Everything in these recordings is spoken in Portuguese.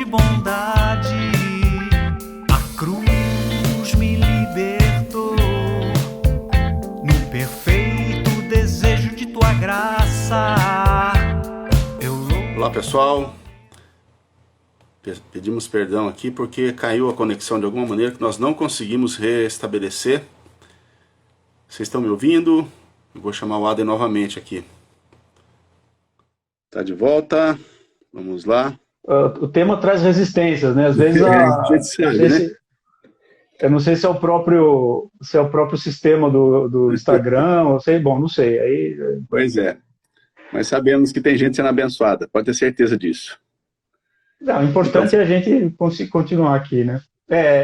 de bondade, a cruz me libertou, no perfeito desejo de tua graça. Olá pessoal, pedimos perdão aqui porque caiu a conexão de alguma maneira que nós não conseguimos restabelecer. Vocês estão me ouvindo? Eu vou chamar o Adem novamente aqui. Tá de volta, vamos lá. O tema traz resistências, né? Às vezes A gente sabe, né? Eu não sei se é o próprio sistema do Instagram, ou sei, bom, não sei. Aí, Pois é, mas sabemos que tem gente sendo abençoada, pode ter certeza disso. não, o importante é a gente continuar aqui, né?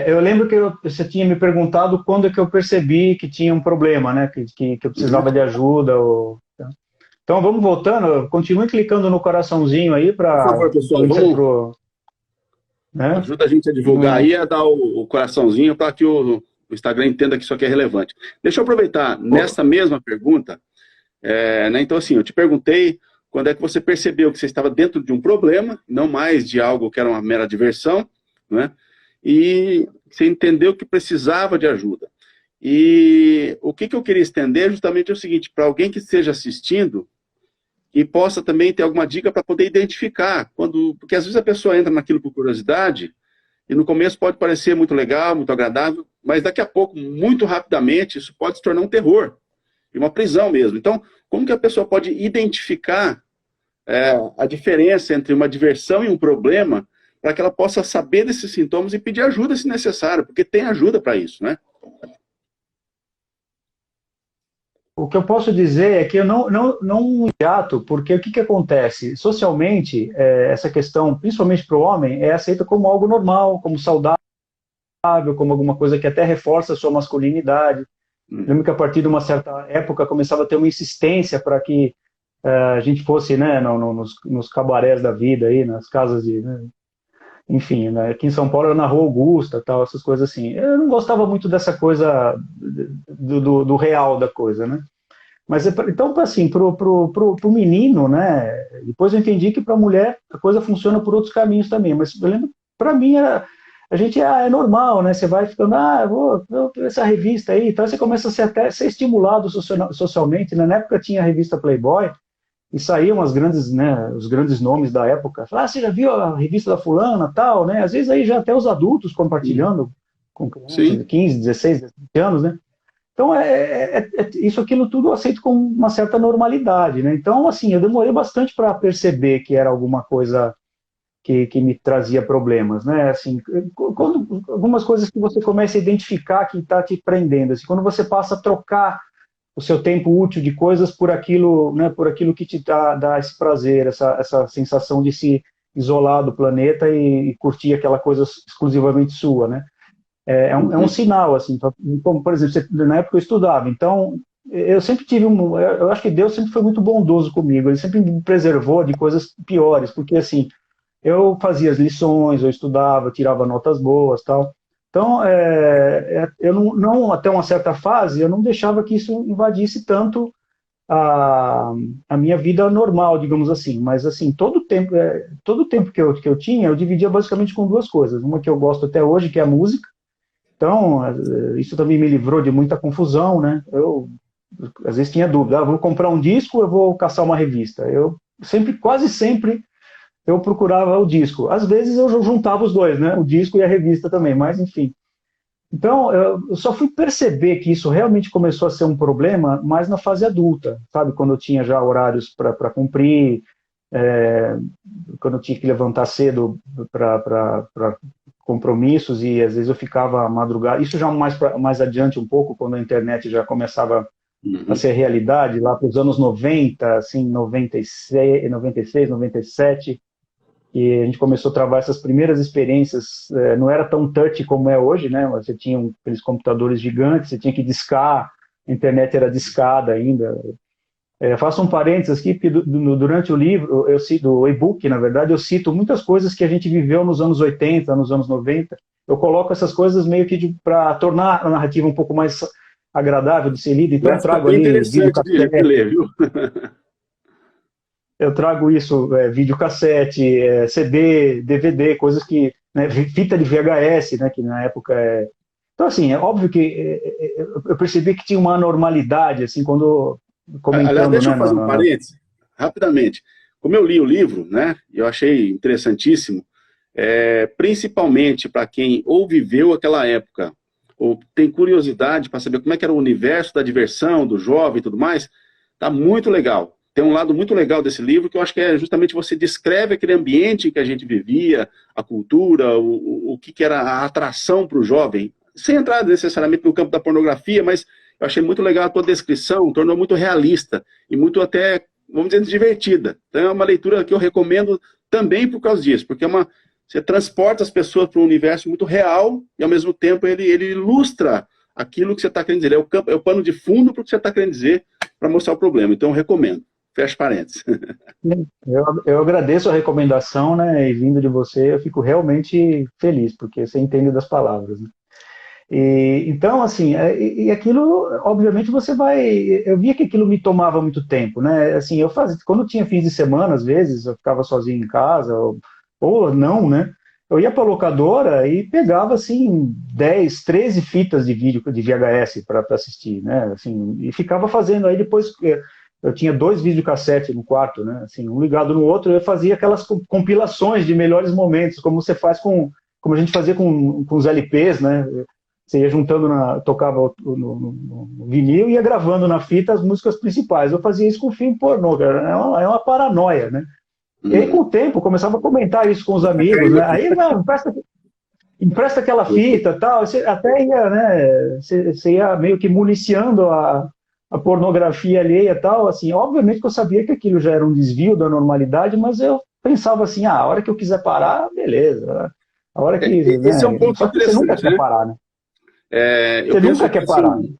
Eu lembro que você tinha me perguntado quando é que eu percebi que tinha um problema, né? Que eu precisava de ajuda. Então vamos voltando, continue clicando no coraçãozinho aí para. Por favor, pessoal, vamos. Né? Ajuda a gente a divulgar aí, a dar o coraçãozinho para que o Instagram entenda que isso aqui é relevante. Deixa eu aproveitar, nessa mesma pergunta, né, então assim, eu te perguntei quando é que você percebeu que você estava dentro de um problema, não mais de algo que era uma mera diversão, né, e você entendeu que precisava de ajuda. E o que eu queria estender justamente é o seguinte, para alguém que esteja assistindo, e possa também ter alguma dica para poder identificar, porque às vezes a pessoa entra naquilo por curiosidade, e no começo pode parecer muito legal, muito agradável, mas daqui a pouco, muito rapidamente, isso pode se tornar um terror, e uma prisão mesmo. Então, como que a pessoa pode identificar a diferença entre uma diversão e um problema, para que ela possa saber desses sintomas e pedir ajuda se necessário, porque tem ajuda para isso, né? O que eu posso dizer é que eu não imediato, porque o que acontece? Socialmente, essa questão, principalmente para o homem, é aceita como algo normal, como saudável, como alguma coisa que até reforça a sua masculinidade. Lembro que a partir de uma certa época começava a ter uma insistência para que a gente fosse, né, nos cabarés da vida, aí, nas casas de... Né, enfim, né, aqui em São Paulo era na Rua Augusta, tal, essas coisas assim. Eu não gostava muito dessa coisa do real da coisa, né? Mas, então, assim, pro menino, né, depois eu entendi que para a mulher a coisa funciona por outros caminhos também, mas eu lembro, para mim, a gente é normal, né, você vai ficando, eu vou ver essa revista aí, então você começa a ser estimulado socialmente, né? Na época tinha a revista Playboy, e saíam as grandes, né, os grandes nomes da época. Você já viu a revista da fulana, tal, né? Às vezes aí já até os adultos compartilhando com crianças de 15, 16, 17 anos, né? Então, isso aquilo tudo eu aceito com uma certa normalidade, né? Então, assim, eu demorei bastante para perceber que era alguma coisa que me trazia problemas, né? Assim, algumas coisas que você começa a identificar que está te prendendo, assim, quando você passa a trocar o seu tempo útil de coisas por aquilo, né, por aquilo que te dá esse prazer, essa sensação de se isolar do planeta e curtir aquela coisa exclusivamente sua, né? É um sinal, assim, como, por exemplo, na época eu estudava, então eu sempre tive eu acho que Deus sempre foi muito bondoso comigo, Ele sempre me preservou de coisas piores, porque assim, eu fazia as lições, eu estudava, tirava notas boas, tal. Então, eu não, até uma certa fase, eu não deixava que isso invadisse tanto a minha vida normal, digamos assim. Mas, assim, todo o tempo que eu tinha, eu dividia basicamente com duas coisas. Uma que eu gosto até hoje, que é a música. Então, isso também me livrou de muita confusão, né? Eu, às vezes, tinha dúvida. Vou comprar um disco, eu vou caçar uma revista. Eu quase sempre, eu procurava o disco. Às vezes eu juntava os dois, né? O disco e a revista também, mas enfim. Então, eu só fui perceber que isso realmente começou a ser um problema mais na fase adulta, sabe? Quando eu tinha já horários para cumprir, quando eu tinha que levantar cedo para compromissos e às vezes eu ficava madrugada. Isso já mais adiante um pouco, quando a internet já começava a ser realidade, lá para os anos 90, assim, 96, 97, e a gente começou a travar essas primeiras experiências, não era tão touch como é hoje, né? Você tinha aqueles computadores gigantes, você tinha que discar, a internet era discada ainda. Faço um parênteses aqui, porque durante o livro, eu cito, o e-book, na verdade, eu cito muitas coisas que a gente viveu nos anos 80, nos anos 90, eu coloco essas coisas meio que para tornar a narrativa um pouco mais agradável de ser lida, então eu trago ali... Interessante de ler, viu? eu trago isso, videocassete, CD, DVD, coisas que, né, fita de VHS, né, que na época Então, assim, é óbvio que eu percebi que tinha uma anormalidade, assim, quando, Aliás, comentando, deixa né, eu fazer um parênteses, rapidamente. Como eu li o livro, né, eu achei interessantíssimo, principalmente para quem ou viveu aquela época, ou tem curiosidade para saber como é que era o universo da diversão, do jovem e tudo mais, tá muito legal. Tem um lado muito legal desse livro, que eu acho que é justamente você descreve aquele ambiente em que a gente vivia, a cultura, o que era a atração para o jovem, sem entrar necessariamente no campo da pornografia, mas eu achei muito legal a tua descrição, tornou muito realista e muito até, vamos dizer, divertida. Então é uma leitura que eu recomendo também por causa disso, porque você transporta as pessoas para um universo muito real e, ao mesmo tempo, ele ilustra aquilo que você está querendo dizer. É o pano de fundo para o que você está querendo dizer para mostrar o problema. Então, eu recomendo. Fecha parênteses. eu agradeço a recomendação, né, e vindo de você, eu fico realmente feliz, porque você entende das palavras, né? Então, assim, e aquilo, obviamente, você vai... Eu via que aquilo me tomava muito tempo, né? Assim, quando eu tinha fins de semana, às vezes, eu ficava sozinho em casa, ou não, né? Eu ia para a locadora e pegava, assim, 10, 13 fitas de vídeo de VHS para assistir, né? Assim, e ficava fazendo. Aí depois eu tinha 2 videocassetes no quarto, né? Assim, um ligado no outro, eu fazia aquelas compilações de melhores momentos, como você faz como a gente fazia com os LPs, né? Você ia juntando, tocava no vinil e ia gravando na fita as músicas principais. Eu fazia isso com filme pornô, cara. É uma paranoia, né? E aí, com o tempo, começava a comentar isso com os amigos, né? Aí, não, empresta aquela fita e tal. Você até ia, né? Você ia meio que municiando a pornografia alheia e tal. Assim, obviamente que eu sabia que aquilo já era um desvio da normalidade, mas eu pensava assim, a hora que eu quiser parar, beleza. A hora que... Esse é um ponto Só que você nunca quer parar, né? Eu Você penso nunca que, quer parar. assim,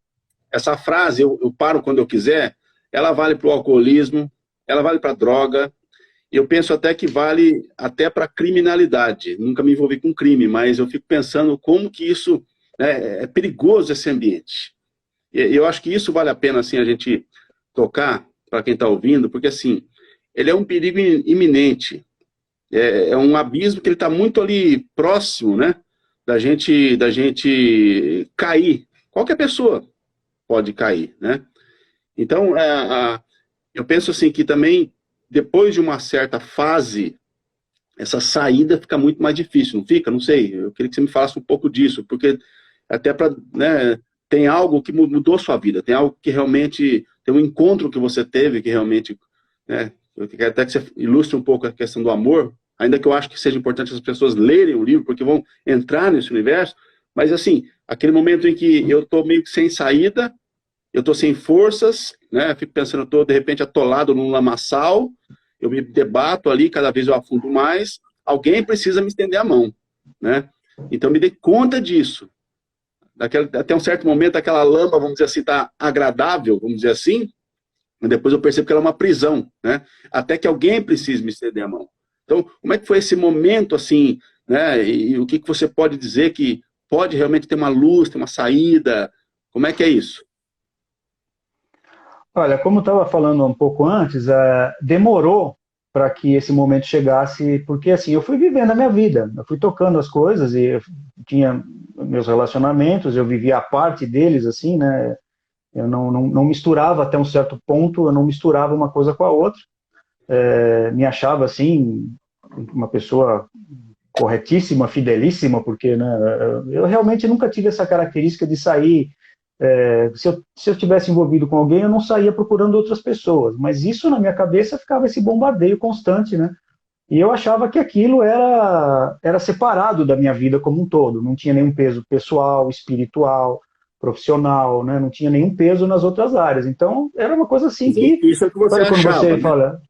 essa frase, eu paro quando eu quiser, ela vale para o alcoolismo, ela vale para a droga, e eu penso até que vale até para a criminalidade. Nunca me envolvi com crime, mas eu fico pensando como que isso, né, é perigoso, esse ambiente. E eu acho que isso vale a pena, assim, a gente tocar para quem está ouvindo, porque, assim, ele é um perigo iminente. É um abismo que ele está muito ali próximo, né, da gente cair. Qualquer pessoa pode cair, né? Então, eu penso assim que também, depois de uma certa fase, essa saída fica muito mais difícil, não fica? Não sei, eu queria que você me falasse um pouco disso, porque até para, né, tem algo que mudou sua vida, tem algo que realmente, tem um encontro que você teve que realmente, né, eu quero até que você ilustre um pouco a questão do amor, ainda que eu acho que seja importante as pessoas lerem o livro, porque vão entrar nesse universo, mas assim, aquele momento em que eu estou meio que sem saída, eu estou sem forças, né? Fico pensando, eu estou de repente atolado num lamaçal, eu me debato ali, cada vez eu afundo mais, alguém precisa me estender a mão, né? Então me dei conta disso. Até um certo momento, aquela lama, vamos dizer assim, está agradável, vamos dizer assim, mas depois eu percebo que ela é uma prisão, né? Até que alguém precise me estender a mão. Então, como é que foi esse momento, assim, né? E o que você pode dizer que pode realmente ter uma luz, ter uma saída? Como é que é isso? Olha, como eu estava falando um pouco antes, demorou para que esse momento chegasse, porque assim, eu fui vivendo a minha vida, eu fui tocando as coisas e eu tinha meus relacionamentos, eu vivia a parte deles, assim, né? Eu não misturava até um certo ponto, eu não misturava uma coisa com a outra. Me achava, assim, uma pessoa corretíssima, fidelíssima, porque, né, eu realmente nunca tive essa característica de sair... se eu tivesse envolvido com alguém, eu não saía procurando outras pessoas, mas isso na minha cabeça ficava esse bombardeio constante, né? E eu achava que aquilo era separado da minha vida como um todo, não tinha nenhum peso pessoal, espiritual, profissional, né? Não tinha nenhum peso nas outras áreas. Então, era uma coisa assim que... Isso é o que você Sabe quando achava, você né? fala...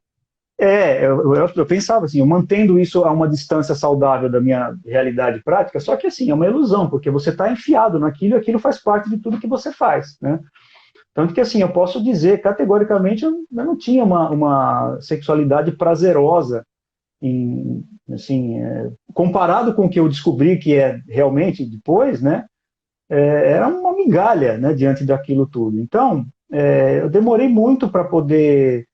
eu pensava assim, eu mantendo isso a uma distância saudável da minha realidade prática, só que assim, é uma ilusão, porque você está enfiado naquilo e aquilo faz parte de tudo que você faz, né? Tanto que assim, eu posso dizer categoricamente, eu não tinha uma sexualidade prazerosa, assim, comparado com o que eu descobri que é realmente depois, né? Era uma migalha, né, diante daquilo tudo. Então, eu demorei muito para poder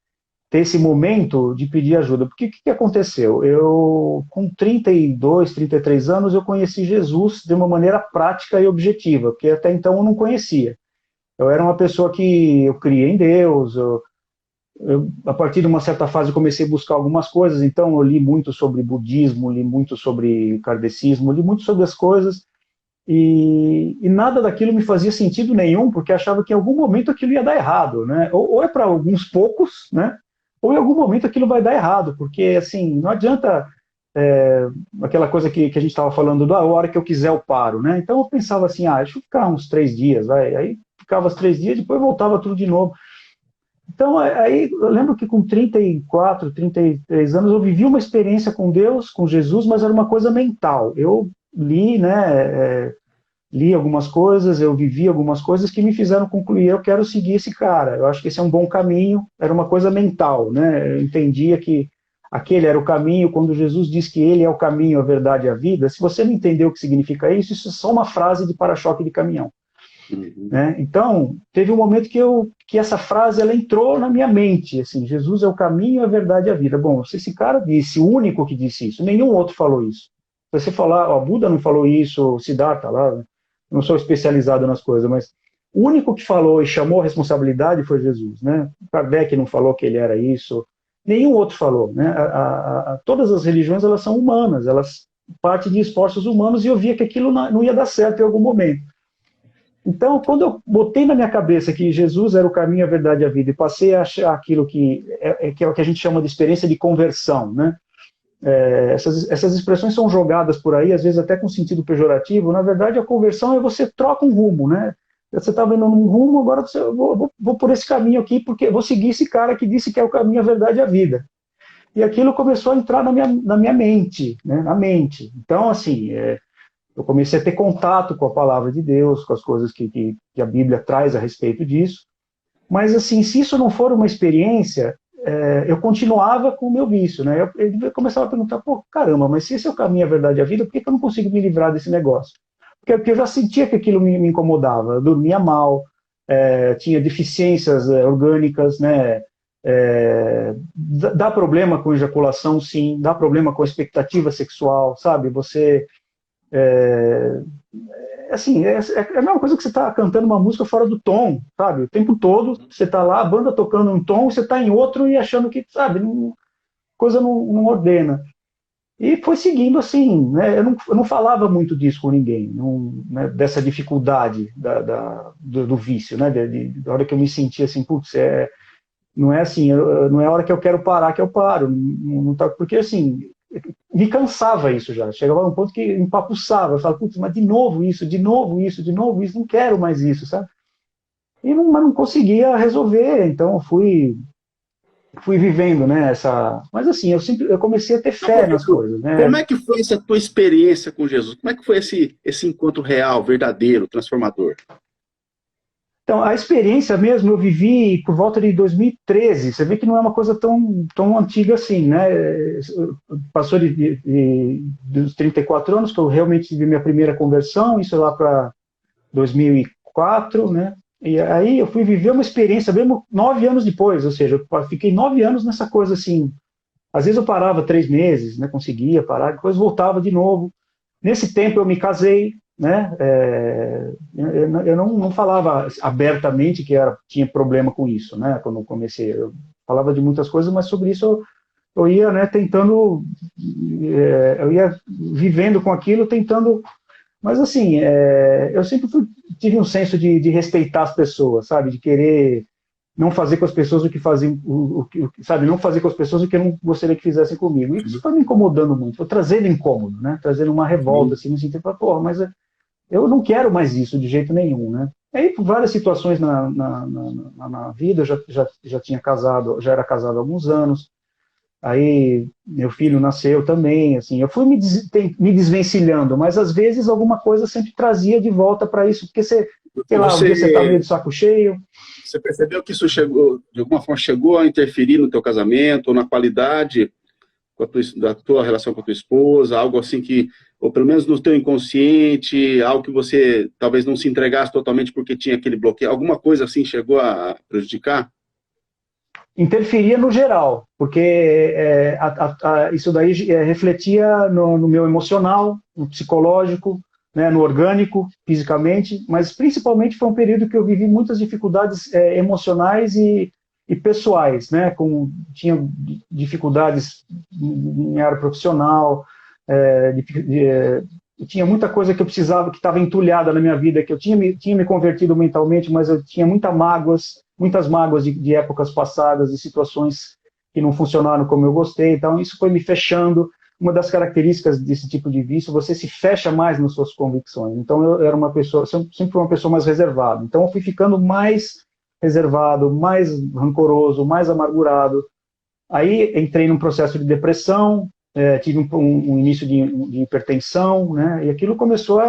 ter esse momento de pedir ajuda. Porque o que aconteceu? Eu, com 32, 33 anos, eu conheci Jesus de uma maneira prática e objetiva, porque até então eu não conhecia. Eu era uma pessoa que eu criei em Deus, a partir de uma certa fase, comecei a buscar algumas coisas, então eu li muito sobre budismo, li muito sobre kardecismo, li muito sobre as coisas, e nada daquilo me fazia sentido nenhum, porque achava que em algum momento aquilo ia dar errado, né? Ou é para alguns poucos, né? Ou em algum momento aquilo vai dar errado, porque assim, não adianta aquela coisa que a gente estava falando, da hora que eu quiser eu paro, né? Então eu pensava assim, deixa eu ficar uns 3 dias, vai. Aí ficava os 3 dias, depois voltava tudo de novo. Então, aí eu lembro que com 34, 33 anos, eu vivi uma experiência com Deus, com Jesus, mas era uma coisa mental. Eu li, né, li algumas coisas, eu vivi algumas coisas que me fizeram concluir, eu quero seguir esse cara, eu acho que esse é um bom caminho, era uma coisa mental, né? Eu entendia que aquele era o caminho, quando Jesus diz que ele é o caminho, a verdade e a vida, se você não entendeu o que significa isso é só uma frase de para-choque de caminhão. Né? Então, teve um momento que essa frase ela entrou na minha mente, assim, Jesus é o caminho, a verdade e a vida. Bom, se esse cara disse, o único que disse isso, nenhum outro falou isso. Se você falar, Buda não falou isso, Siddhartha lá, não sou especializado nas coisas, mas o único que falou e chamou a responsabilidade foi Jesus, né? Kardec não falou que ele era isso, nenhum outro falou, né? Todas as religiões, elas são humanas, elas partem de esforços humanos, e eu via que aquilo não ia dar certo em algum momento. Então, quando eu botei na minha cabeça que Jesus era o caminho, a verdade e a vida, e passei a achar aquilo que é o que a gente chama de experiência de conversão, né? Essas expressões são jogadas por aí, às vezes até com sentido pejorativo. Na verdade, a conversão é você troca um rumo, né? Você estava indo num rumo, agora vou por esse caminho aqui, porque vou seguir esse cara que disse que é o caminho, a verdade e a vida. E aquilo começou a entrar na minha mente, né? Na mente. Então, assim, eu comecei a ter contato com a palavra de Deus, com as coisas que a Bíblia traz a respeito disso. Mas, assim, se isso não for uma experiência, eu continuava com o meu vício, né? Eu começava a perguntar, caramba, mas se esse é o caminho, a verdade e a vida, por que eu não consigo me livrar desse negócio? Porque eu já sentia que aquilo me incomodava. Eu dormia mal, tinha deficiências orgânicas, né? Dá problema com ejaculação, sim. Dá problema com a expectativa sexual, sabe? Você... assim, é a mesma coisa que você está cantando uma música fora do tom, sabe? O tempo todo você está lá, a banda tocando um tom, você está em outro e achando que, sabe, coisa não ordena. E foi seguindo assim, né? Eu não falava muito disso com ninguém, né? Dessa dificuldade do vício, né? Da hora que eu me sentia assim, putz, não é assim, não é a hora que eu quero parar que eu paro, não tá, porque assim, me cansava isso já, chegava um ponto que empapuçava, eu falava, putz, mas de novo isso, não quero mais isso, sabe? Mas não conseguia resolver, então eu fui vivendo, né, mas assim, eu comecei a ter fé nas coisas, né? Como é que foi essa tua experiência com Jesus? Como é que foi esse encontro real, verdadeiro, transformador? Então, a experiência mesmo eu vivi por volta de 2013. Você vê que não é uma coisa tão antiga assim, né? Passou dos 34 anos que eu realmente tive minha primeira conversão, isso lá para 2004, né? E aí eu fui viver uma experiência mesmo 9 anos depois, ou seja, eu fiquei 9 anos nessa coisa assim. Às vezes eu parava 3 meses, né? Conseguia parar, depois voltava de novo. Nesse tempo eu me casei, né? Eu não falava abertamente que tinha problema com isso, né? Quando eu comecei, eu falava de muitas coisas, mas sobre isso eu ia, né, tentando, eu ia vivendo com aquilo, tentando, mas assim, eu sempre tive um senso de respeitar as pessoas, sabe, de querer não fazer com as pessoas o que faziam, sabe, não fazer com as pessoas o que eu não gostaria que fizessem comigo. E isso foi me incomodando muito, foi trazendo incômodo, né? Trazendo uma revolta, assim, no sentido de, porra, mas eu não quero mais isso de jeito nenhum, né? Aí, por várias situações na vida, eu já tinha casado, já era casado há alguns anos, aí meu filho nasceu também, assim, eu fui me desvencilhando, mas às vezes alguma coisa sempre trazia de volta para isso, porque sei lá, um dia você está meio de saco cheio. Você percebeu que isso chegou, de alguma forma, chegou a interferir no teu casamento, ou na qualidade da tua relação com a tua esposa, algo assim que, ou pelo menos no teu inconsciente, algo que você talvez não se entregasse totalmente porque tinha aquele bloqueio, alguma coisa assim chegou a prejudicar? interferia no geral, porque isso daí refletia no meu emocional, no psicológico, né, no orgânico, fisicamente, mas principalmente foi um período que eu vivi muitas dificuldades emocionais e pessoais, né, tinha dificuldades em área profissional, tinha muita coisa que eu precisava, que estava entulhada na minha vida, que eu tinha me convertido mentalmente, mas eu tinha muitas mágoas de épocas passadas, de situações que não funcionaram como eu gostei, então isso foi me fechando. Uma das características desse tipo de vício, você se fecha mais nas suas convicções. Então eu era sempre fui uma pessoa mais reservada. Então eu fui ficando mais reservado, mais rancoroso, mais amargurado. Aí entrei num processo de depressão, tive um início de hipertensão, né? E aquilo começou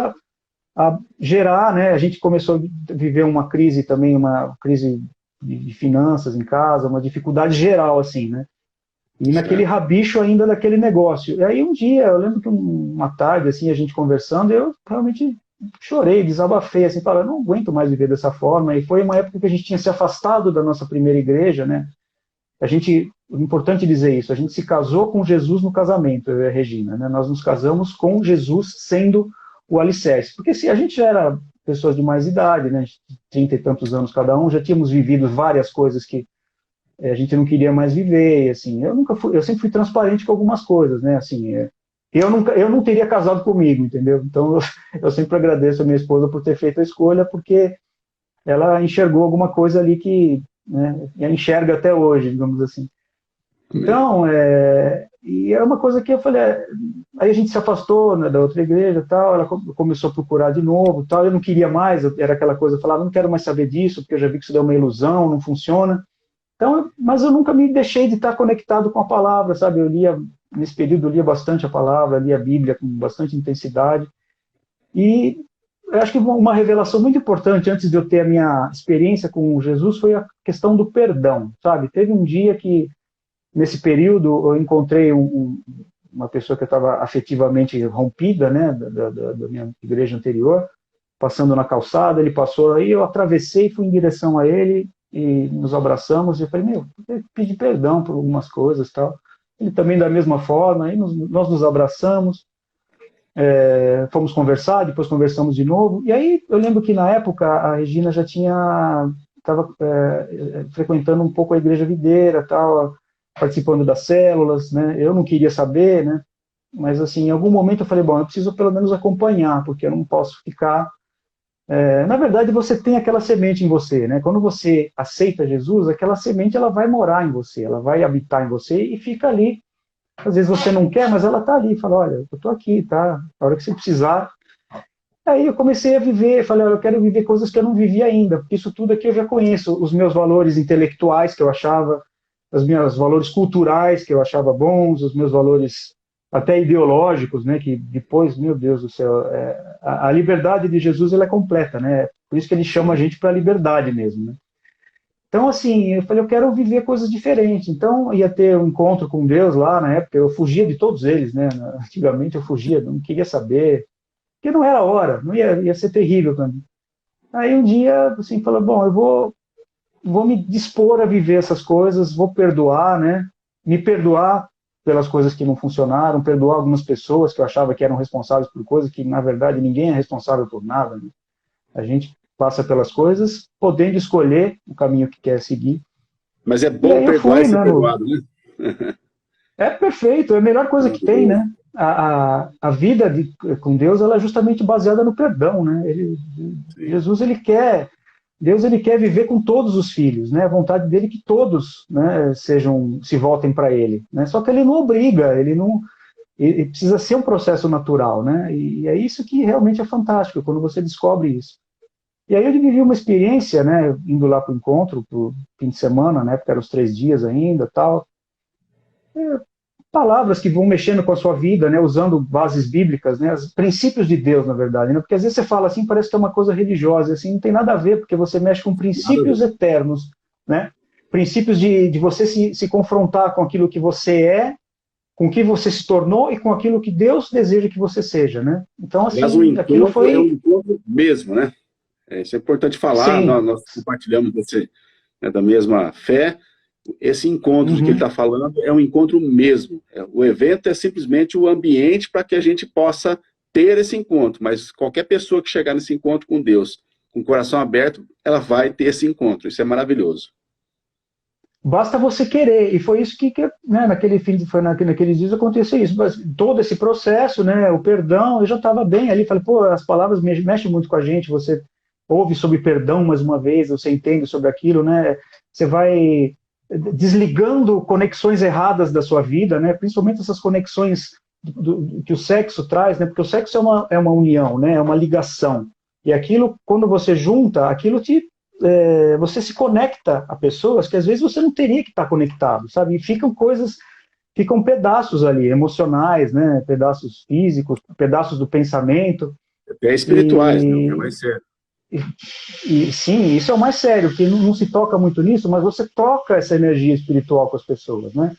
a gerar, né? A gente começou a viver uma crise também, uma crise de finanças em casa, uma dificuldade geral, assim, né? E naquele rabicho ainda daquele negócio. E aí um dia, eu lembro que uma tarde, assim, a gente conversando, eu realmente chorei, desabafei, assim, falando, não aguento mais viver dessa forma. E foi uma época que a gente tinha se afastado da nossa primeira igreja, né? Importante dizer isso, a gente se casou com Jesus no casamento, eu e a Regina, né? Nós nos casamos com Jesus sendo o alicerce. Porque se a gente já era pessoas de mais idade, né? 30 e tantos anos cada um, já tínhamos vivido várias coisas que a gente não queria mais viver, e, assim, eu sempre fui transparente com algumas coisas, né, assim, eu não teria casado comigo, entendeu? Então eu sempre agradeço a minha esposa por ter feito a escolha, porque ela enxergou alguma coisa ali que, né, ela enxerga até hoje, digamos assim. Então, e era uma coisa que eu falei, aí a gente se afastou, né, da outra igreja, tal, ela começou a procurar de novo, tal, eu não queria mais, era aquela coisa, eu falava, não quero mais saber disso, porque eu já vi que isso é uma ilusão, não funciona. Então, mas eu nunca me deixei de estar conectado com a palavra, sabe? Nesse período eu lia bastante a palavra, lia a Bíblia com bastante intensidade. E eu acho que uma revelação muito importante antes de eu ter a minha experiência com Jesus foi a questão do perdão, sabe? Teve um dia que, nesse período, eu encontrei uma pessoa que eu estava afetivamente rompida, né? Da minha igreja anterior, passando na calçada, ele passou, aí eu atravessei e fui em direção a ele, e nos abraçamos, e eu falei, eu pedi perdão por algumas coisas, tal. Ele também da mesma forma, aí nós nos abraçamos, fomos conversar, depois conversamos de novo, e aí eu lembro que na época a Regina já estava frequentando um pouco a igreja videira, tal, participando das células, né? Eu não queria saber, né? Mas assim, em algum momento eu falei, bom, eu preciso pelo menos acompanhar, porque eu não posso ficar... na verdade, você tem aquela semente em você, né? Quando você aceita Jesus, aquela semente ela vai morar em você, ela vai habitar em você e fica ali. Às vezes você não quer, mas ela está ali, fala, olha, eu estou aqui, tá? A hora que você precisar. Aí eu comecei a viver, falei, olha, eu quero viver coisas que eu não vivi ainda, porque isso tudo aqui eu já conheço, os meus valores intelectuais que eu achava, os meus valores culturais que eu achava bons, os meus valores até ideológicos, né, que depois, meu Deus do céu, a liberdade de Jesus ela é completa, né, por isso que ele chama a gente para a liberdade mesmo, né. Então, assim, eu falei, eu quero viver coisas diferentes, então ia ter um encontro com Deus lá na época, eu fugia de todos eles, né, antigamente eu fugia, não queria saber, porque não era a hora, não ia ser terrível para mim. Aí um dia, assim, falou, bom, eu vou me dispor a viver essas coisas, vou perdoar, né, me perdoar pelas coisas que não funcionaram, perdoar algumas pessoas que eu achava que eram responsáveis por coisas que, na verdade, ninguém é responsável por nada, né? A gente passa pelas coisas, podendo escolher o caminho que quer seguir. Mas é bom perdoar e ser perdoado, né? É perfeito, é a melhor coisa que tem, né? A vida com Deus ela é justamente baseada no perdão, né? Jesus, Deus ele quer viver com todos os filhos, né? A vontade dele é que todos, né, se voltem para ele, né? Só que ele não obriga, ele precisa ser um processo natural, né? E é isso que realmente é fantástico, quando você descobre isso. E aí eu vivi uma experiência, né, indo lá para o encontro, para o fim de semana, né, porque eram os 3 dias ainda, tal. Palavras que vão mexendo com a sua vida, né, usando bases bíblicas, né, os princípios de Deus, na verdade, né, porque às vezes você fala assim, parece que é uma coisa religiosa, assim, não tem nada a ver, porque você mexe com princípios eternos, né, princípios de você se confrontar com aquilo que você é, com o que você se tornou e com aquilo que Deus deseja que você seja, né. Então, assim, aquilo foi... É um encontro mesmo, né. Isso é importante falar, nós compartilhamos da mesma fé, Esse encontro de que ele está falando é um encontro mesmo. O evento é simplesmente o ambiente para que a gente possa ter esse encontro, mas qualquer pessoa que chegar nesse encontro com Deus, com o coração aberto, ela vai ter esse encontro. Isso é maravilhoso. Basta você querer, e foi isso né, naqueles dias aconteceu isso, mas todo esse processo, né, o perdão, eu já estava bem ali, falei, pô, as palavras mexem muito com a gente, você ouve sobre perdão mais uma vez, você entende sobre aquilo, né, você vai desligando conexões erradas da sua vida, né, principalmente essas conexões que o sexo traz, né, porque o sexo é uma união, né, é uma ligação, e aquilo, quando você junta, aquilo você se conecta a pessoas que às vezes você não teria que estar conectado, sabe? E ficam pedaços ali, emocionais, né? Pedaços físicos, pedaços do pensamento. Até espirituais, né? O que vai ser. Sim, isso é o mais sério, porque não se toca muito nisso, mas você troca essa energia espiritual com as pessoas, né?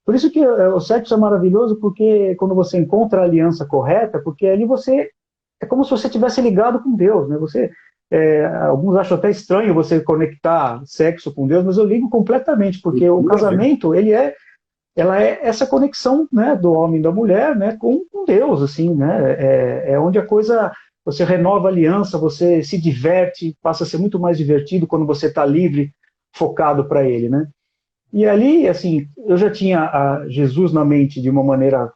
Por isso que o sexo é maravilhoso, porque quando você encontra a aliança correta, porque ali é como se você tivesse ligado com Deus, né? Alguns acham até estranho você conectar sexo com Deus, mas eu ligo completamente, porque o casamento, ela é essa conexão, né, do homem e da mulher, né, com Deus, assim, né, é onde a coisa, você renova a aliança, você se diverte, passa a ser muito mais divertido quando você está livre, focado para Ele, né. E ali, assim, eu já tinha Jesus na mente de uma maneira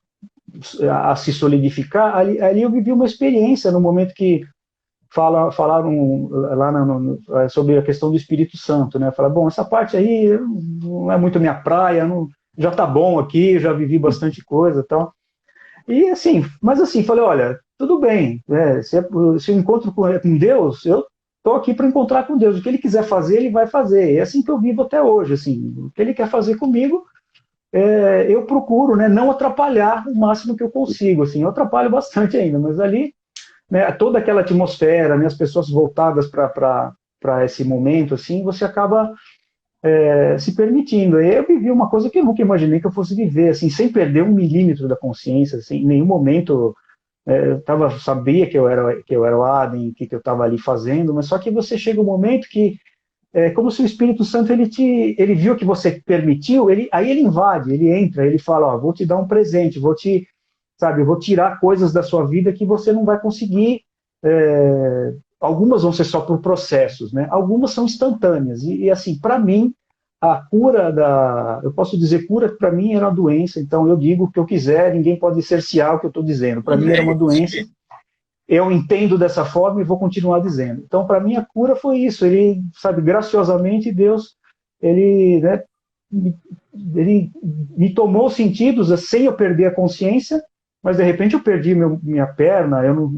a se solidificar, ali eu vivi uma experiência no momento que falaram lá sobre a questão do Espírito Santo, né? Falaram, bom, essa parte aí não é muito minha praia, já tá bom aqui, já vivi bastante coisa e tal. E assim, mas assim, falei, olha, tudo bem, né? Se eu encontro com Deus, eu tô aqui para encontrar com Deus. O que Ele quiser fazer, Ele vai fazer. É assim que eu vivo até hoje, assim. O que Ele quer fazer comigo, eu procuro, né, não atrapalhar o máximo que eu consigo, assim. Eu atrapalho bastante ainda, mas ali, né, toda aquela atmosfera, né, as pessoas voltadas para esse momento, assim, você acaba se permitindo. Eu vivi uma coisa que eu nunca imaginei que eu fosse viver, assim, sem perder um milímetro da consciência, assim, em nenhum momento eu sabia que eu era o Adem, o que eu estava ali fazendo, mas só que você chega um momento que é como se o Espírito Santo ele viu que você permitiu, aí ele invade, ele entra, ele fala, ó, vou te dar um presente, eu vou tirar coisas da sua vida que você não vai conseguir. Algumas vão ser só por processos, né? Algumas são instantâneas. E assim, para mim, a cura eu posso dizer cura, para mim era uma doença, então eu digo o que eu quiser, ninguém pode cercear o que eu estou dizendo. Para mim era uma doença, eu entendo dessa forma e vou continuar dizendo. Então, para mim, a cura foi isso. Ele, sabe, graciosamente, Deus, ele, né, ele me tomou os sentidos sem eu perder a consciência, mas de repente eu perdi minha perna, eu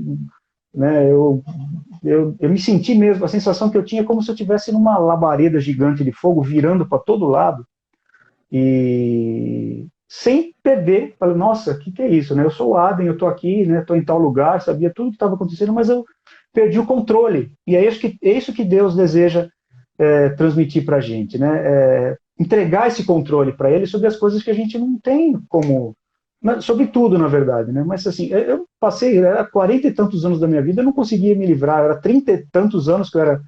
me senti mesmo, a sensação que eu tinha é como se eu estivesse numa labareda gigante de fogo, virando para todo lado, e sem perder, falei, nossa, o que é isso, né? Eu sou o Adem, eu estou aqui, né? Estou em tal lugar, sabia tudo que estava acontecendo, mas eu perdi o controle, e é isso que Deus deseja transmitir para a gente, né? Entregar esse controle para Ele sobre as coisas que a gente não tem como... sobre tudo, na verdade, né? Mas assim, eu passei 40 e tantos anos da minha vida, eu não conseguia me livrar, era 30 e tantos anos que eu era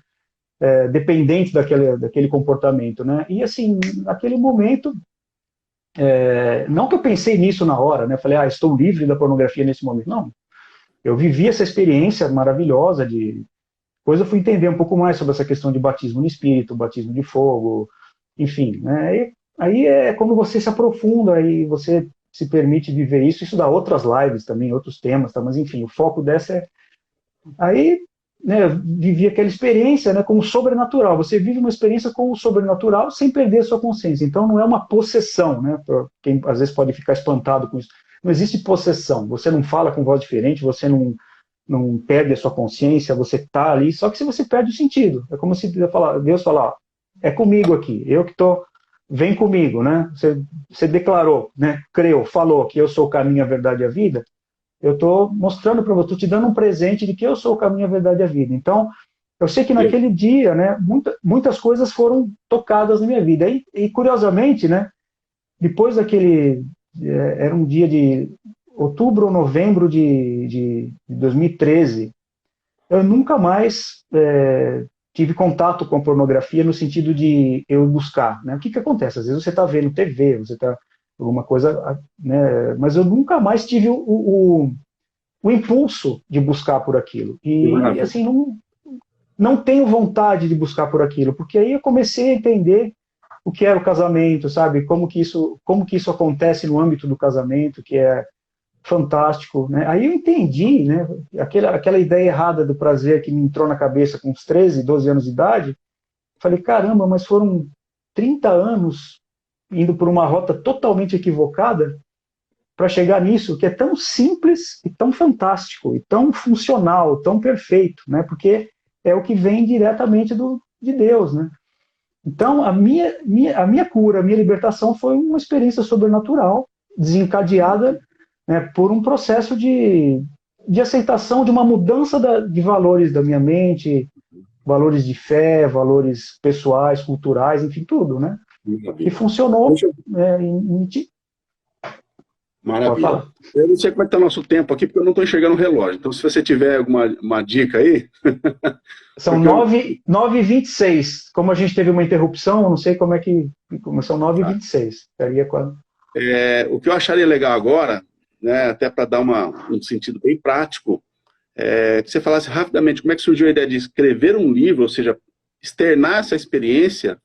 dependente daquele comportamento, né? E assim, naquele momento, não que eu pensei nisso na hora, né? Falei, estou livre da pornografia nesse momento. Não, eu vivi essa experiência maravilhosa depois eu fui entender um pouco mais sobre essa questão de batismo no Espírito, batismo de fogo, enfim, né? E aí é quando você se aprofunda e você se permite viver isso dá outras lives também, outros temas, tá? Mas enfim, o foco dessa aí, né, eu vivi aquela experiência, né, como sobrenatural. Você vive uma experiência com o sobrenatural sem perder a sua consciência. Então não é uma possessão, né? Pra quem às vezes pode ficar espantado com isso. Não existe possessão. Você não fala com voz diferente, você não perde a sua consciência, você está ali, só que se você perde o sentido. É como se Deus falar, ó, é comigo aqui, eu que estou... Vem comigo, né? Você declarou, né? Creu, falou que eu sou o caminho, a verdade e a vida. Eu estou mostrando para você, estou te dando um presente de que eu sou o caminho, a verdade e a vida. Então, eu sei que naquele dia, né? Muitas coisas foram tocadas na minha vida. E curiosamente, né? Depois daquele, era um dia de outubro ou novembro de 2013, eu nunca mais tive contato com a pornografia no sentido de eu buscar, né? O que acontece? Às vezes você está vendo TV, você está alguma coisa, né? Mas eu nunca mais tive o impulso de buscar por aquilo. E assim, não tenho vontade de buscar por aquilo, porque aí eu comecei a entender o que era o casamento, sabe? Como que isso acontece no âmbito do casamento, que é fantástico, né? Aí eu entendi, né? Aquela ideia errada do prazer que me entrou na cabeça com uns 13, 12 anos de idade. Falei, caramba, mas foram 30 anos indo por uma rota totalmente equivocada para chegar nisso, que é tão simples e tão fantástico, e tão funcional, tão perfeito, né? Porque é o que vem diretamente de Deus, né? Então, a minha cura, a minha libertação foi uma experiência sobrenatural, desencadeada, né, por um processo de aceitação, de uma mudança de valores da minha mente, valores de fé, valores pessoais, culturais, enfim, tudo, né? E funcionou. Maravilha. Eu não sei como é que está o nosso tempo aqui, porque eu não estou enxergando o relógio. Então, se você tiver alguma dica aí... São 9h26. Como a gente teve uma interrupção, eu não sei como é que... São 9h26. Estaria quando... O que eu acharia legal agora, né, até para dar um sentido bem prático, que você falasse rapidamente como é que surgiu a ideia de escrever um livro, ou seja, externar essa experiência,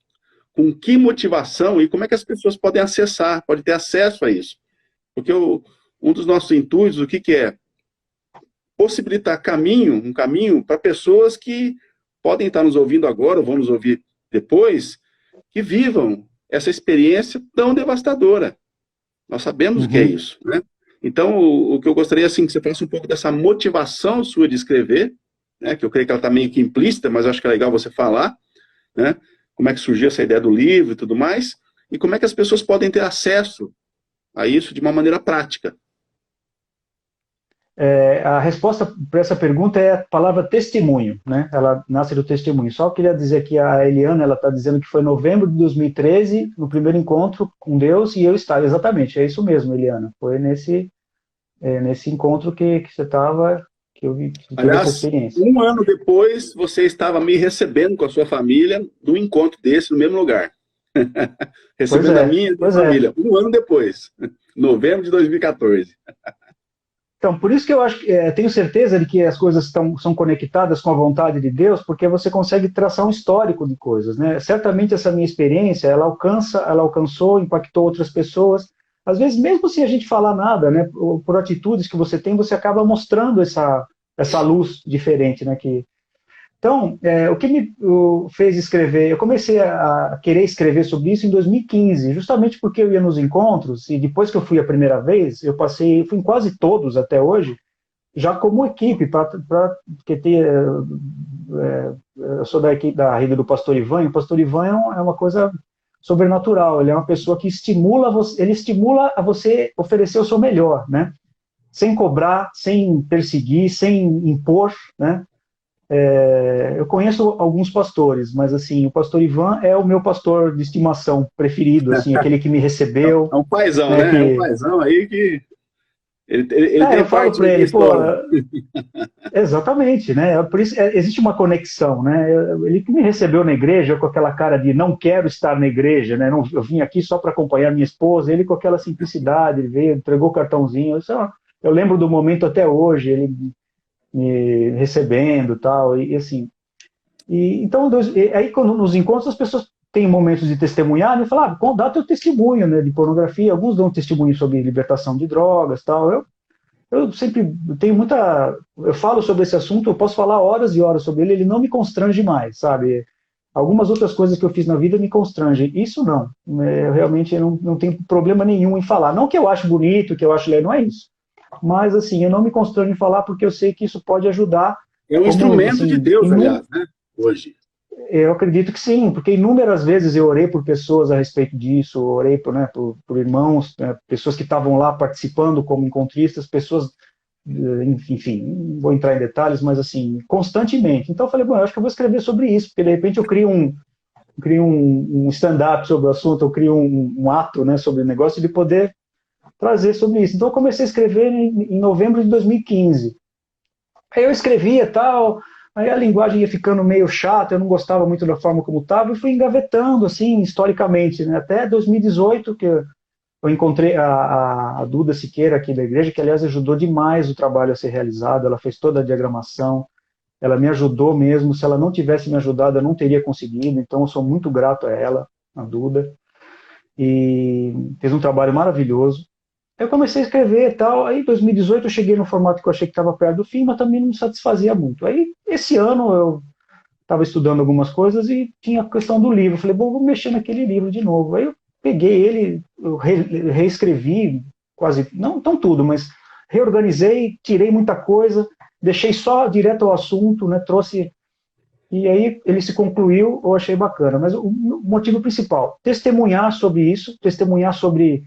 com que motivação e como é que as pessoas podem acessar, podem ter acesso a isso. Porque um dos nossos intuitos, o que é? Possibilitar um caminho para pessoas que podem estar nos ouvindo agora, ou vão nos ouvir depois, que vivam essa experiência tão devastadora. Nós sabemos o que é isso, né? Então, o que eu gostaria, assim, que você falasse um pouco dessa motivação sua de escrever, né, que eu creio que ela está meio que implícita, mas eu acho que é legal você falar, né? Como é que surgiu essa ideia do livro e tudo mais, e como é que as pessoas podem ter acesso a isso de uma maneira prática. A resposta para essa pergunta é a palavra testemunho, né? Ela nasce do testemunho. Só queria dizer que a Eliana, ela está dizendo que foi em novembro de 2013, no primeiro encontro com Deus, e eu estava, exatamente, é isso mesmo, Eliana. Foi nesse encontro que você estava, que eu vi essa experiência. Um ano depois, você estava me recebendo com a sua família, num encontro desse, no mesmo lugar. Recebendo a minha e a família. Um ano depois, novembro de 2014. Então, por isso que eu acho, tenho certeza de que as coisas são conectadas com a vontade de Deus, porque você consegue traçar um histórico de coisas, né? Certamente essa minha experiência, ela alcançou, impactou outras pessoas. Às vezes, mesmo sem a gente falar nada, né? Por atitudes que você tem, você acaba mostrando essa luz diferente, né? Então, o que me fez escrever, eu comecei a querer escrever sobre isso em 2015, justamente porque eu ia nos encontros, e depois que eu fui a primeira vez, fui em quase todos até hoje, já como equipe, porque eu sou da equipe da rede do Pastor Ivan, e o Pastor Ivan é uma coisa sobrenatural, ele é uma pessoa que estimula a você oferecer o seu melhor, né? Sem cobrar, sem perseguir, sem impor, né? Eu conheço alguns pastores, mas assim, o pastor Ivan é o meu pastor de estimação preferido, assim, aquele que me recebeu. É um paizão, né? É um paizão aí que... Ele tem eu falo para ele, exatamente, né? Por isso existe uma conexão, né? Ele que me recebeu na igreja com aquela cara de não quero estar na igreja, né? Eu vim aqui só para acompanhar minha esposa, ele com aquela simplicidade, ele veio, entregou o cartãozinho. Eu lembro do momento até hoje, ele me recebendo tal, e assim. Então, aí quando nos encontros as pessoas têm momentos de testemunhar, e falam, dá teu testemunho, né, de pornografia, alguns dão testemunho sobre libertação de drogas, tal. Eu sempre tenho eu falo sobre esse assunto, eu posso falar horas e horas sobre ele não me constrange mais, sabe? Algumas outras coisas que eu fiz na vida me constrangem, isso não. Eu realmente não tenho problema nenhum em falar. Não que eu acho bonito, que eu acho legal, não é isso. Mas, assim, eu não me constranjo em falar porque eu sei que isso pode ajudar. É um instrumento de Deus, aliás, né? Hoje. Eu acredito que sim, porque inúmeras vezes eu orei por pessoas a respeito disso, orei por irmãos, né, pessoas que estavam lá participando como encontristas, pessoas, enfim, não vou entrar em detalhes, mas assim, constantemente. Então eu falei, eu acho que eu vou escrever sobre isso, porque de repente eu crio um stand-up sobre o assunto, eu crio um ato, né, sobre o negócio de poder trazer sobre isso. Então eu comecei a escrever em novembro de 2015. Aí eu escrevia tal, Aí a linguagem ia ficando meio chata, eu não gostava muito da forma como estava, e fui engavetando, assim, historicamente, né? Até 2018, que eu encontrei a Duda Siqueira aqui da igreja, que aliás ajudou demais o trabalho a ser realizado, ela fez toda a diagramação, ela me ajudou mesmo, se ela não tivesse me ajudado eu não teria conseguido, então eu sou muito grato a ela, a Duda, e fez um trabalho maravilhoso. Eu comecei a escrever e tal, aí em 2018 eu cheguei no formato que eu achei que estava perto do fim, mas também não me satisfazia muito. Aí esse ano eu estava estudando algumas coisas e tinha a questão do livro, falei, bom, vou mexer naquele livro de novo. Aí eu peguei ele, eu reescrevi quase, não tudo, mas reorganizei, tirei muita coisa, deixei só direto ao assunto, né, trouxe, e aí ele se concluiu, eu achei bacana. Mas o motivo principal, testemunhar sobre isso, testemunhar sobre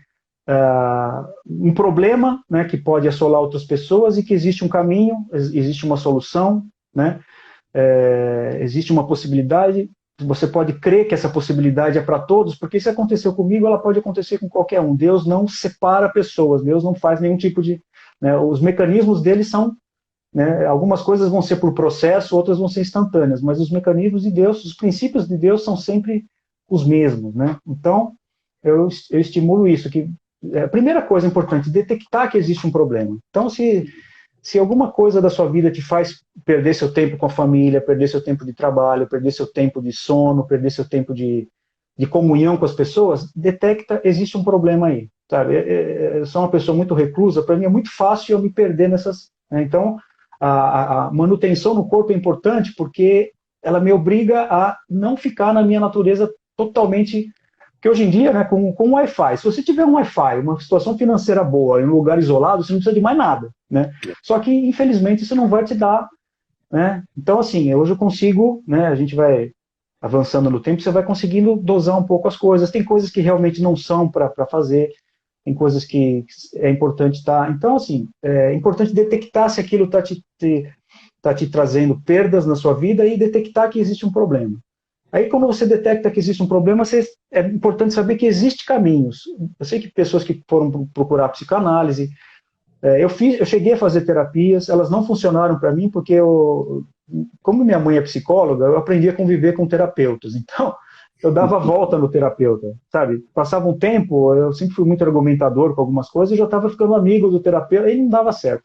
um problema, né, que pode assolar outras pessoas e que existe um caminho, existe uma solução, né, existe uma possibilidade, você pode crer que essa possibilidade é para todos, porque se aconteceu comigo, ela pode acontecer com qualquer um. Deus não separa pessoas, Deus não faz nenhum tipo de... Né, os mecanismos dele são... Né, algumas coisas vão ser por processo, outras vão ser instantâneas, mas os mecanismos de Deus, os princípios de Deus são sempre os mesmos. Né? Então, eu estimulo isso, que a primeira coisa importante, detectar que existe um problema. Então, se alguma coisa da sua vida te faz perder seu tempo com a família, perder seu tempo de trabalho, perder seu tempo de sono, perder seu tempo de comunhão com as pessoas, detecta, existe um problema aí. Sabe? Eu sou uma pessoa muito reclusa, para mim é muito fácil eu me perder nessas... Né? Então, a manutenção no corpo é importante porque ela me obriga a não ficar na minha natureza totalmente... Porque hoje em dia, né, com Wi-Fi, se você tiver um Wi-Fi, uma situação financeira boa, em um lugar isolado, você não precisa de mais nada. Né? Só que, infelizmente, isso não vai te dar. Né? Então, assim, hoje eu consigo, né, a gente vai avançando no tempo, você vai conseguindo dosar um pouco as coisas. Tem coisas que realmente não são para fazer, tem coisas que é importante estar... Então, assim, é importante detectar se aquilo está te trazendo perdas na sua vida e detectar que existe um problema. Aí, quando você detecta que existe um problema, é importante saber que existem caminhos. Eu sei que pessoas que foram procurar psicanálise, eu cheguei a fazer terapias, elas não funcionaram para mim, porque como minha mãe é psicóloga, eu aprendi a conviver com terapeutas. Então, eu dava volta no terapeuta, sabe? Passava um tempo, eu sempre fui muito argumentador com algumas coisas, e já estava ficando amigo do terapeuta, e não dava certo.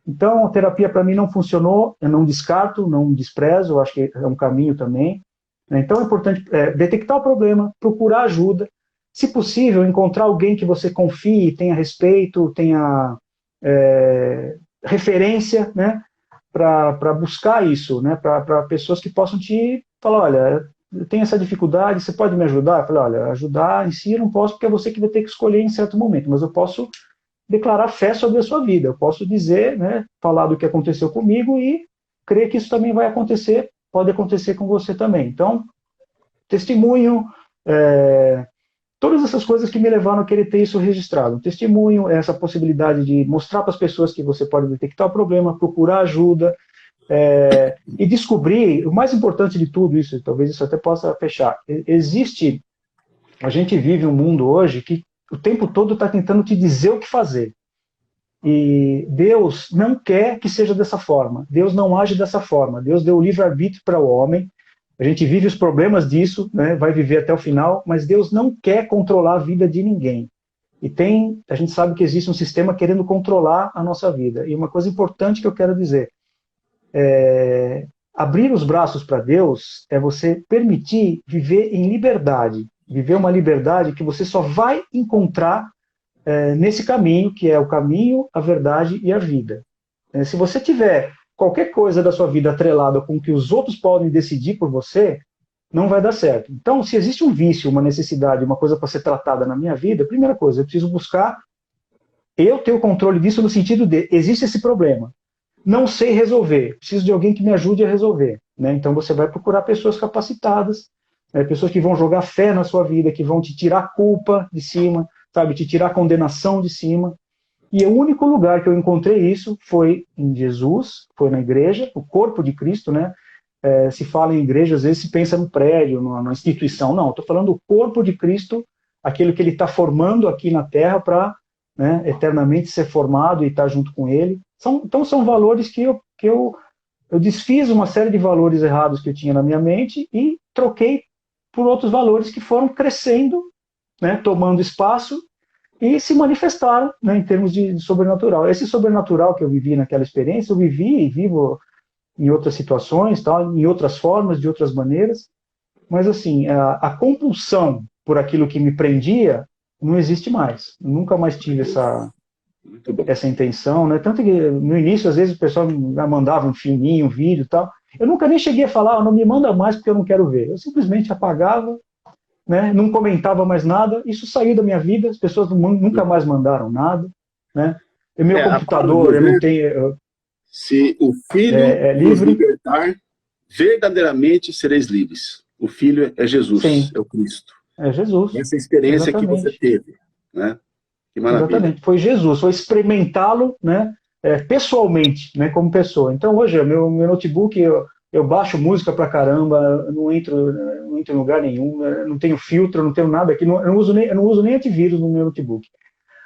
Então, a terapia para mim não funcionou, eu não descarto, não desprezo, eu acho que é um caminho também. Então é importante detectar o problema, procurar ajuda, se possível, encontrar alguém que você confie, tenha respeito, tenha referência, né, para buscar isso, né, para pessoas que possam te falar, olha, eu tenho essa dificuldade, você pode me ajudar? Eu falei, olha, ajudar em si eu não posso, porque é você que vai ter que escolher em certo momento, mas eu posso declarar fé sobre a sua vida, eu posso dizer, né, falar do que aconteceu comigo e crer que isso também vai acontecer, pode acontecer com você também. Então, testemunho, todas essas coisas que me levaram a querer ter isso registrado. Testemunho, essa possibilidade de mostrar para as pessoas que você pode detectar o problema, procurar ajuda, e descobrir, o mais importante de tudo isso, talvez isso até possa fechar, a gente vive um mundo hoje que o tempo todo está tentando te dizer o que fazer. E Deus não quer que seja dessa forma. Deus não age dessa forma. Deus deu o livre-arbítrio para o homem. A gente vive os problemas disso, né? Vai viver até o final, mas Deus não quer controlar a vida de ninguém. E a gente sabe que existe um sistema querendo controlar a nossa vida. E uma coisa importante que eu quero dizer, abrir os braços para Deus é você permitir viver em liberdade. Viver uma liberdade que você só vai encontrar nesse caminho, que é o caminho, a verdade e a vida. Se você tiver qualquer coisa da sua vida atrelada com o que os outros podem decidir por você, não vai dar certo. Então, se existe um vício, uma necessidade, uma coisa para ser tratada na minha vida, a primeira coisa, eu preciso buscar eu ter o controle disso no sentido de, existe esse problema, não sei resolver, preciso de alguém que me ajude a resolver. Né? Então, você vai procurar pessoas capacitadas, pessoas que vão jogar fé na sua vida, que vão te tirar a culpa de cima, sabe, te tirar a condenação de cima. E o único lugar que eu encontrei isso foi em Jesus, foi na igreja, o corpo de Cristo, né? Se fala em igreja, às vezes se pensa no prédio, numa instituição. Não, estou falando do corpo de Cristo, aquilo que ele está formando aqui na Terra para, né, eternamente ser formado e estar junto com ele. Então são valores que eu eu desfiz uma série de valores errados que eu tinha na minha mente e troquei por outros valores que foram crescendo, né, tomando espaço e se manifestaram, né, em termos de sobrenatural. Esse sobrenatural que eu vivi naquela experiência, eu vivi e vivo em outras situações, tal, em outras formas, de outras maneiras, mas assim, a compulsão por aquilo que me prendia não existe mais. Eu nunca mais tive essa intenção, né? Tanto que no início, às vezes, o pessoal me mandava um filminho, um vídeo e tal. Eu nunca nem cheguei a falar, não me manda mais porque eu não quero ver. Eu simplesmente apagava, né? Não comentava mais nada. Isso saiu da minha vida, as pessoas nunca mais mandaram nada, né? O meu computador, eu não tenho... Se o Filho nos libertar, verdadeiramente sereis livres. O Filho é Jesus, Sim. é o Cristo. É Jesus. Essa experiência Exatamente. que você teve, né? Que maravilha. Exatamente. Foi Jesus, foi experimentá-lo, né, pessoalmente, né, como pessoa. Então hoje, meu notebook, eu baixo música pra caramba, não entro em lugar nenhum, não tenho filtro, não tenho nada aqui, eu não uso nem antivírus no meu notebook.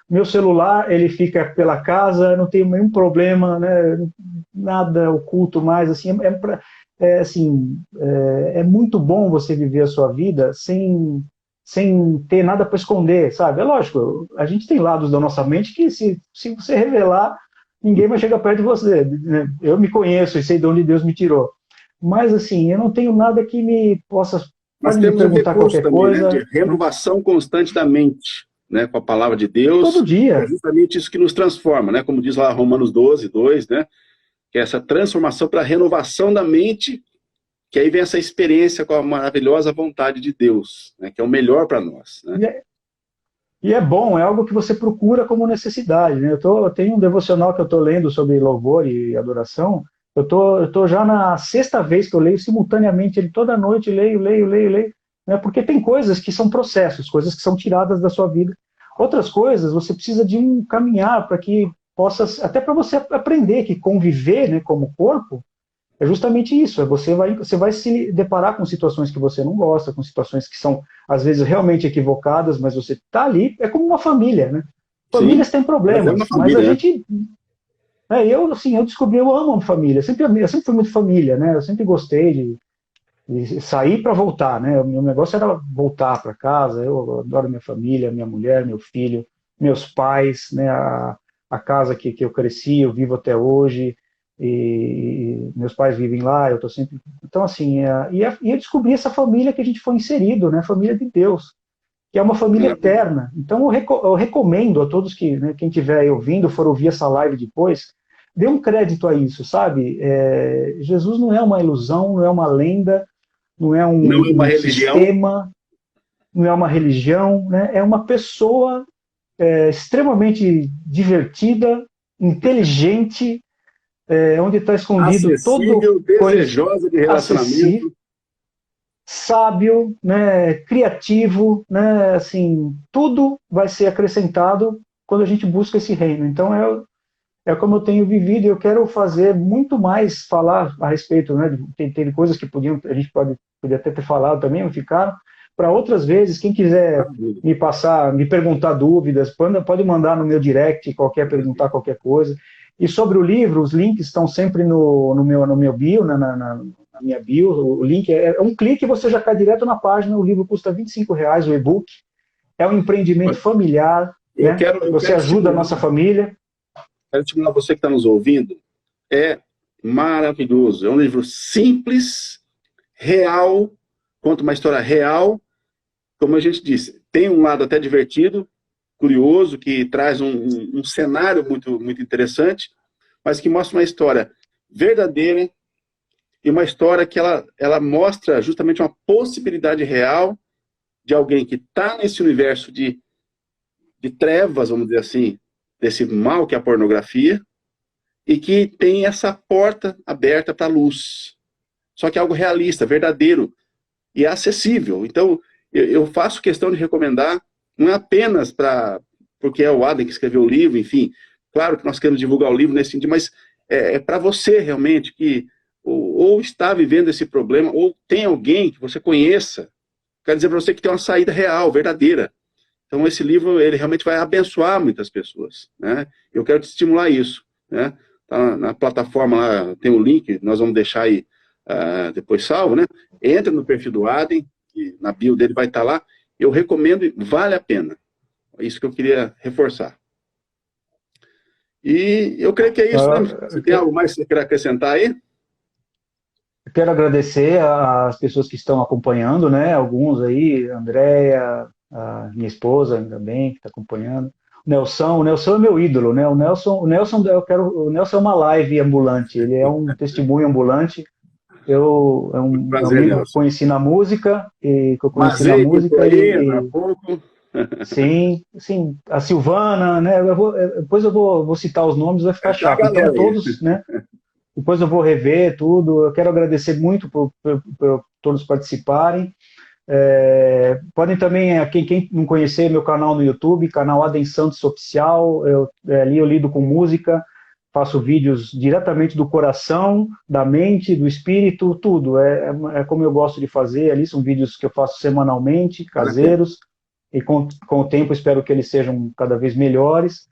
Meu celular, ele fica pela casa, não tenho nenhum problema, né, nada oculto mais, assim, é muito bom você viver a sua vida sem ter nada para esconder, sabe? É lógico, a gente tem lados da nossa mente que se você revelar, ninguém vai chegar perto de você, né? Eu me conheço e sei de onde Deus me tirou. Mas, assim, eu não tenho nada que me possa... Nós temos um recurso também, coisa, né, de renovação constante da mente, né, com a palavra de Deus. Todo dia. É justamente isso que nos transforma, né? Como diz lá Romanos 12, 2, né? Que é essa transformação para a renovação da mente, que aí vem essa experiência com a maravilhosa vontade de Deus, né, que é o melhor para nós. Né? E é bom, é algo que você procura como necessidade. Né? Eu tenho um devocional que eu estou lendo sobre louvor e adoração. Eu tô já na 6ª vez que eu leio simultaneamente, ele toda noite leio, né? Porque tem coisas que são processos, coisas que são tiradas da sua vida. Outras coisas, você precisa de um caminhar para que possa, até para você aprender que conviver, né, como corpo, é justamente isso, você vai se deparar com situações que você não gosta, com situações que são, às vezes, realmente equivocadas, mas você está ali, é como uma família, né? Famílias têm problemas, mas a gente... eu descobri, eu amo a família, eu sempre fui muito família, né? Eu sempre gostei de sair para voltar, né? O meu negócio era voltar para casa, eu adoro minha família, minha mulher, meu filho, meus pais, né? A casa que eu cresci, eu vivo até hoje, e meus pais vivem lá, eu estou sempre... Então, assim, eu descobri essa família que a gente foi inserido, né? Família de Deus, que é uma família eterna. Então, eu recomendo a todos que, né, quem estiver ouvindo, for ouvir essa live depois, dê um crédito a isso, sabe? Jesus não é uma ilusão, não é uma lenda, não é um sistema, não é uma religião, né? É uma pessoa extremamente divertida, inteligente, onde está escondido acessível, desejosa de relacionamento, sábio, né, criativo, né, assim, tudo vai ser acrescentado quando a gente busca esse reino. Então é como eu tenho vivido, e eu quero fazer muito mais, falar a respeito, né, tem coisas que a gente podia até ter falado também, não ficaram. Para outras vezes, quem quiser me perguntar dúvidas, pode mandar no meu direct, perguntar qualquer coisa. E sobre o livro, os links estão sempre no meu bio, na minha bio. O link é um clique e você já cai direto na página. O livro custa R$25, o e-book. É um empreendimento familiar. Você ajuda a nossa família. Quero estimular você que está nos ouvindo. É maravilhoso. É um livro simples, real, conta uma história real. Como a gente disse, tem um lado até divertido, curioso, que traz um cenário muito, muito interessante, mas que mostra uma história verdadeira e uma história que ela mostra justamente uma possibilidade real de alguém que está nesse universo de trevas, vamos dizer assim, desse mal que é a pornografia, e que tem essa porta aberta para a luz. Só que é algo realista, verdadeiro e acessível. Então, eu faço questão de recomendar, não é apenas porque é o Adam que escreveu o livro, enfim, claro que nós queremos divulgar o livro nesse sentido, mas é para você realmente que ou está vivendo esse problema, ou tem alguém que você conheça, quero dizer para você que tem uma saída real, verdadeira. Então esse livro, ele realmente vai abençoar muitas pessoas, né? Eu quero te estimular isso, né? tá na plataforma lá, tem o link, nós vamos deixar aí depois salvo, né? Entra no perfil do Adem, que na bio dele vai estar lá. Eu recomendo e vale a pena. É isso que eu queria reforçar. E eu creio que é isso, né? Você tem algo mais que você quer acrescentar aí? Eu quero agradecer às pessoas que estão acompanhando, né? Alguns aí, a Andréia, a minha esposa, ainda bem, que está acompanhando. O Nelson é meu ídolo, né? O Nelson é uma live ambulante, ele é um testemunho ambulante. É um Prazer, amigo que eu Nelson. conheci na música, e que eu conheci Mazei, na música há pouco. Sim, a Silvana, né? Depois eu vou citar os nomes, vai ficar chato. Então todos, né? Depois eu vou rever tudo. Eu quero agradecer muito por todos participarem. Podem também, quem não conhecer meu canal no YouTube, canal Adem Santos Oficial, ali eu lido com música, faço vídeos diretamente do coração, da mente, do espírito, tudo. É como eu gosto de fazer ali, são vídeos que eu faço semanalmente, caseiros, e com o tempo espero que eles sejam cada vez melhores.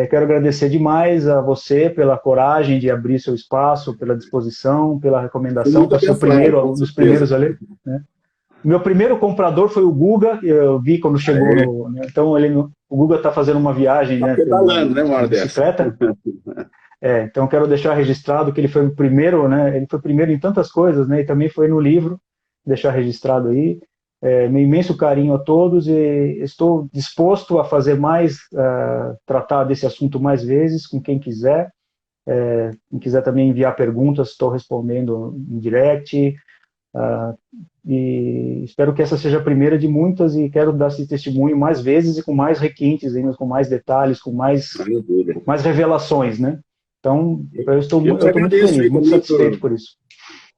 Quero agradecer demais a você pela coragem de abrir seu espaço, pela disposição, pela recomendação, por ser um dos primeiros ali, né? Meu primeiro comprador foi o Guga, eu vi quando chegou, né? Então o Guga está fazendo uma viagem, né, pedalando, né, uma hora bicicleta. Então quero deixar registrado que ele foi o primeiro, né? Ele foi o primeiro em tantas coisas, né? E também foi no livro, deixar registrado aí. Meu imenso carinho a todos e estou disposto a fazer mais, tratar desse assunto mais vezes com quem quiser. Quem quiser também enviar perguntas, estou respondendo em direct. E espero que essa seja a primeira de muitas e quero dar esse testemunho mais vezes e com mais requintes, ainda com mais detalhes, com mais revelações, né? Então, eu estou muito feliz, muito satisfeito por isso.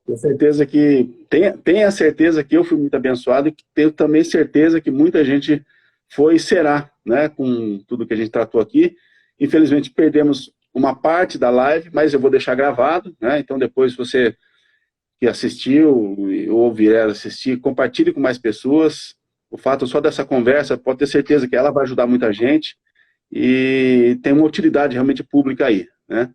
Tenho certeza que tenho a certeza que eu fui muito abençoado e tenho também certeza que muita gente foi e será, né, com tudo que a gente tratou aqui. Infelizmente perdemos uma parte da live, mas eu vou deixar gravado, né? Então depois você que assistiu ou vier assistir, compartilhe com mais pessoas. O fato só dessa conversa, pode ter certeza que ela vai ajudar muita gente e tem uma utilidade realmente pública aí, né?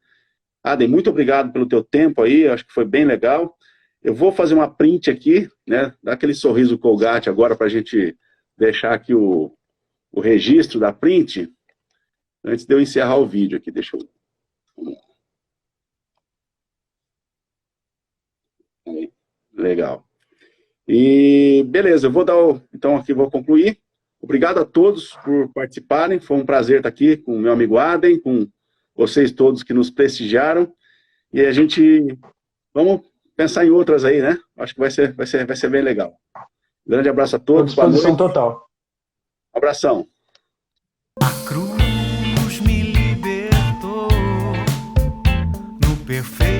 Adem, muito obrigado pelo teu tempo aí, acho que foi bem legal. Eu vou fazer uma print aqui, né? Dá aquele sorriso Colgate agora para a gente deixar aqui o registro da print, antes de eu encerrar o vídeo aqui, deixa eu... Legal. E beleza, eu vou então aqui vou concluir. Obrigado a todos por participarem, foi um prazer estar aqui com o meu amigo Adem, com vocês todos que nos prestigiaram, e a gente, vamos pensar em outras aí, né? Acho que vai ser bem legal. Grande abraço a todos. Disposição total. Abração. A cruz me libertou no perfeito